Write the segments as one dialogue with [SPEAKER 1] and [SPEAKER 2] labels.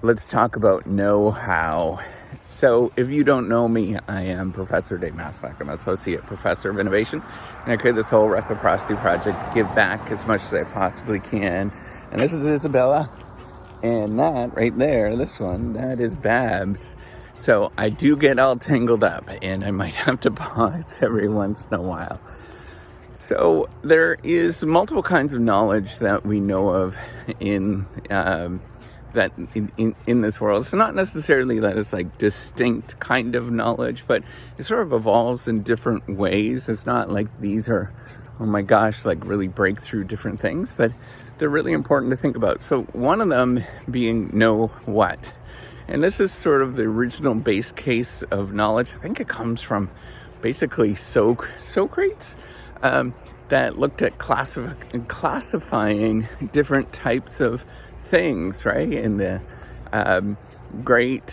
[SPEAKER 1] let's talk about know-how. So if you don't know me, I am Professor Dave Maslach. I'm Associate Professor of Innovation, and I create this whole reciprocity project to give back as much as I possibly can. And this is Isabella, and that right there, this one, that is Babs. So I do get all tangled up, and I might have to pause every once in a while. So there is multiple kinds of knowledge that we know of in in this world. It's not necessarily that it's like distinct kind of knowledge, but it sort of evolves in different ways. It's not like these are, oh my gosh, like really breakthrough different things, but they're really important to think about. So one of them being know what. And this is sort of the original base case of knowledge. I think it comes from basically Socrates, that looked at classifying different types of things, right? And the great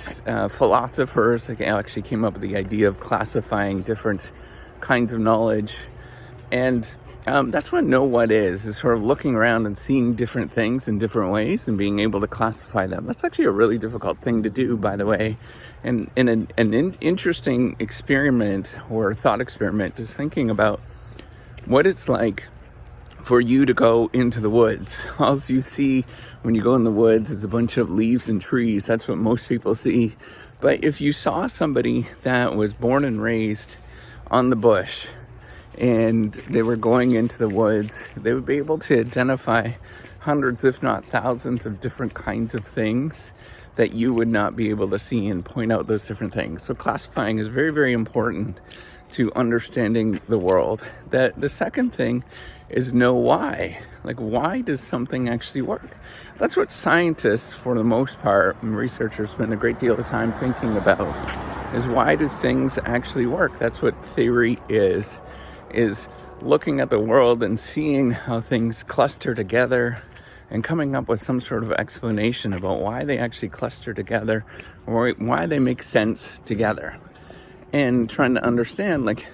[SPEAKER 1] philosophers actually came up with the idea of classifying different kinds of knowledge. And that's what know what is sort of looking around and seeing different things in different ways and being able to classify them. That's actually a really difficult thing to do, by the way. And an interesting experiment or thought experiment is thinking about what it's like for you to go into the woods. All you see when you go in the woods is a bunch of leaves and trees. That's what most people see. But if you saw somebody that was born and raised on the bush and they were going into the woods, they would be able to identify hundreds, if not thousands, of different kinds of things that you would not be able to see and point out those different things. So classifying is very, very important to understanding the world. The second thing is know why. Like, why does something actually work? That's what scientists, for the most part, and researchers spend a great deal of time thinking about, is why do things actually work? That's what theory is looking at the world and seeing how things cluster together and coming up with some sort of explanation about why they actually cluster together or why they make sense together. And trying to understand, like,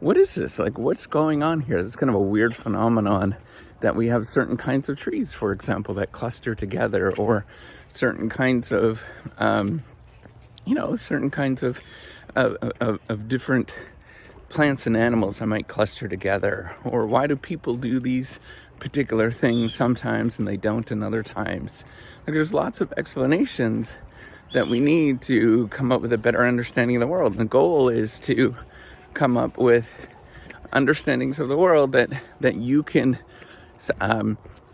[SPEAKER 1] what is this? Like, what's going on here? It's kind of a weird phenomenon that we have certain kinds of trees, for example, that cluster together, or certain kinds of, certain kinds of different plants and animals that might cluster together. Or why do people do these particular things sometimes and they don't in other times? Like, there's lots of explanations that we need to come up with a better understanding of the world. The goal is to come up with understandings of the world that you can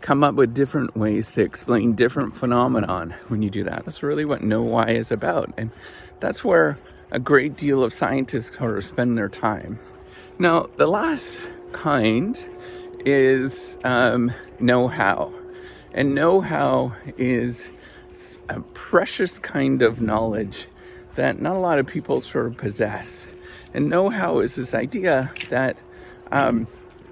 [SPEAKER 1] come up with different ways to explain different phenomenon when you do that. That's really what know why is about. And that's where a great deal of scientists sort of spend their time. Now, the last kind is know how. And know how is a precious kind of knowledge that not a lot of people sort of possess. And know-how is this idea that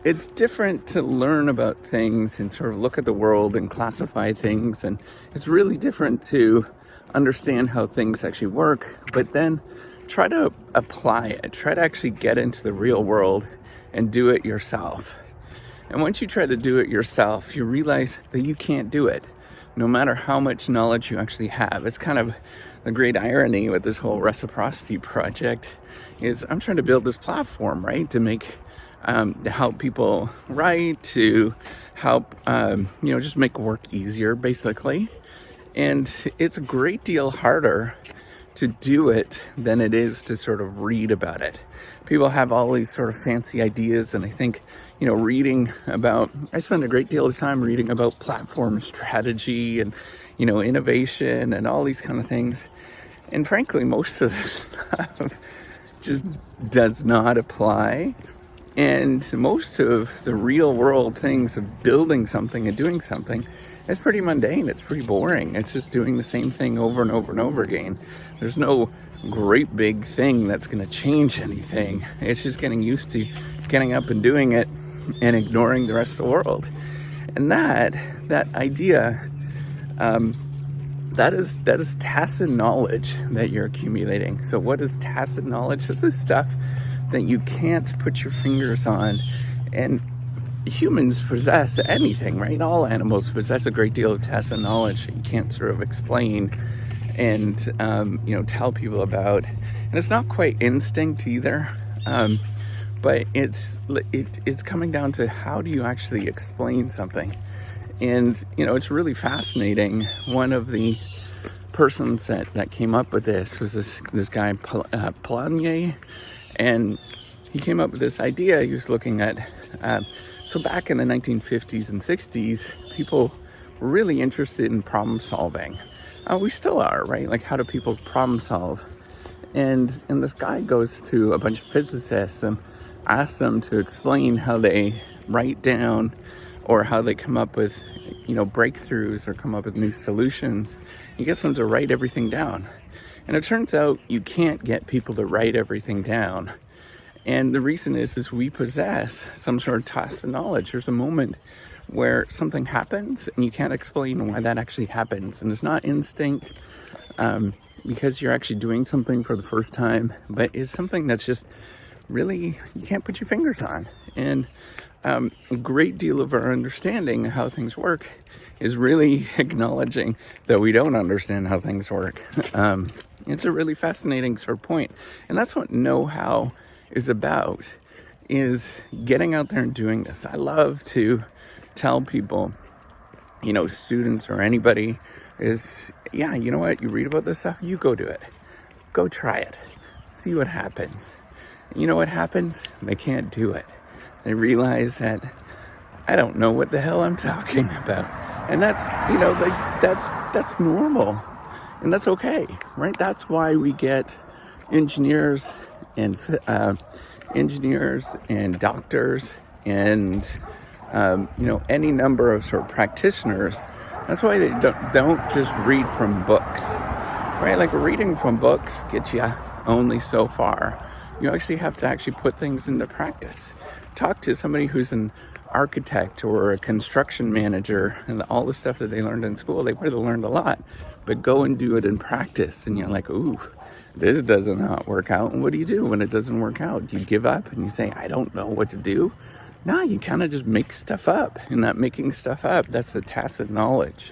[SPEAKER 1] it's different to learn about things and sort of look at the world and classify things. And it's really different to understand how things actually work, but then try to apply it. Try to actually get into the real world and do it yourself. And once you try to do it yourself, you realize that you can't do it, no matter how much knowledge you actually have. It's kind of the great irony with this whole reciprocity project is I'm trying to build this platform, right, to make, to help people write, to help, just make work easier, basically. And it's a great deal harder to do it than it is to sort of read about it. People have all these sort of fancy ideas, and I think, I spend a great deal of time reading about platform strategy and, innovation and all these kind of things. And frankly, most of this stuff just does not apply. And most of the real world things of building something and doing something is pretty mundane. It's pretty boring. It's just doing the same thing over and over and over again. There's no great big thing that's going to change anything. It's just getting used to getting up and doing it and ignoring the rest of the world. And that idea, that is tacit knowledge that you're accumulating. So what is tacit knowledge? This is stuff that you can't put your fingers on and humans possess anything, right? All animals possess a great deal of tacit knowledge that you can't sort of explain and tell people about. And it's not quite instinct either, but it's coming down to how do you actually explain something. And it's really fascinating. One of the persons that came up with this was this guy Polanyi, and he came up with this idea. He was looking at so back in the 1950s and 60s, people were really interested in problem solving. We still are, right? Like, how do people problem solve? And this guy goes to a bunch of physicists and asks them to explain how they write down or how they come up with, breakthroughs or come up with new solutions. He gets them to write everything down. And it turns out you can't get people to write everything down. And the reason is we possess some sort of tacit knowledge. There's a moment where something happens and you can't explain why that actually happens. And it's not instinct because you're actually doing something for the first time, but it's something that's just really, you can't put your fingers on. And a great deal of our understanding of how things work is really acknowledging that we don't understand how things work. It's a really fascinating sort of point. And that's what know-how is about, is getting out there and doing this. I love to tell people, students or anybody, is, you know what, you read about this stuff, you go do it. Go try it. See what happens. You know what happens? They can't do it. They realize that I don't know what the hell I'm talking about. And that's, that's normal. And that's okay, right? That's why we get engineers and doctors and any number of sort of practitioners. That's why they don't just read from books, right? Like, reading from books gets you only so far. You actually have to actually put things into practice. Talk to somebody who's an architect or a construction manager, and all the stuff that they learned in school, they would have learned a lot, but go and do it in practice. And you're like, ooh, this does not work out. And what do you do when it doesn't work out? Do you give up and you say, I don't know what to do? No, you kind of just make stuff up. And that making stuff up, that's the tacit knowledge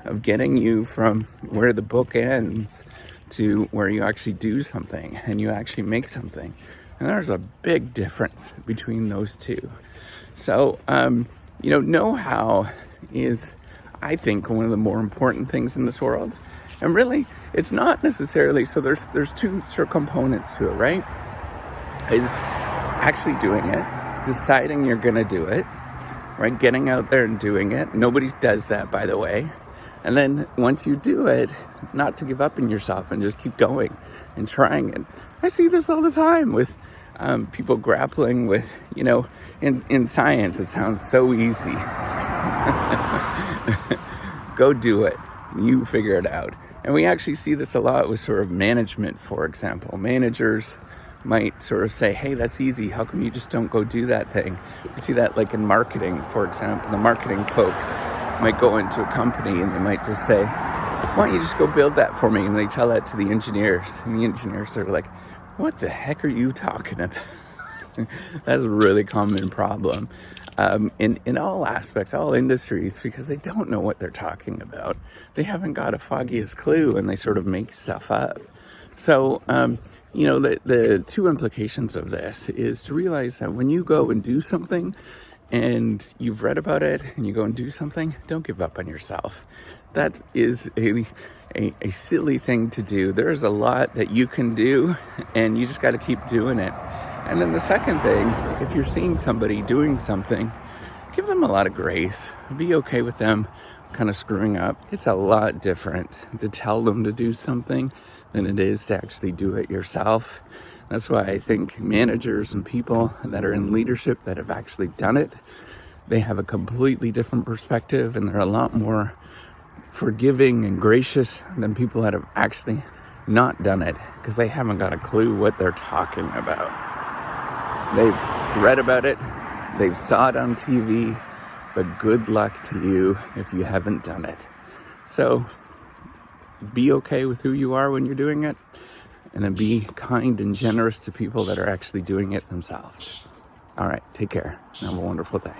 [SPEAKER 1] of getting you from where the book ends to where you actually do something and you actually make something. And there's a big difference between those two. So, know-how is, I think, one of the more important things in this world. And really, it's not necessarily, so there's two sort of components to it, right? Is actually doing it, deciding you're going to do it, right? Getting out there and doing it. Nobody does that, by the way. And then once you do it, not to give up on yourself and just keep going and trying it. I see this all the time with people grappling with, in science, it sounds so easy. Go do it. You figure it out. And we actually see this a lot with sort of management, for example. Managers might sort of say, hey, that's easy. How come you just don't go do that thing? You see that like in marketing, for example. The marketing folks might go into a company and they might just say, why don't you just go build that for me? And they tell that to the engineers. And the engineers are like, what the heck are you talking about? That's a really common problem in all aspects, all industries, because they don't know what they're talking about. They haven't got a foggiest clue, and they sort of make stuff up. So, the two implications of this is to realize that when you go and do something and you've read about it and you go and do something, don't give up on yourself. That is a silly thing to do. There's a lot that you can do, and you just got to keep doing it. And then the second thing, if you're seeing somebody doing something, give them a lot of grace. Be okay with them kind of screwing up. It's a lot different to tell them to do something than it is to actually do it yourself. That's why I think managers and people that are in leadership that have actually done it, they have a completely different perspective, and they're a lot more forgiving and gracious than people that have actually not done it, because they haven't got a clue what they're talking about. They've read about it, they've saw it on TV, but good luck to you if you haven't done it. So be okay with who you are when you're doing it, and then be kind and generous to people that are actually doing it themselves. All right, take care and have a wonderful day.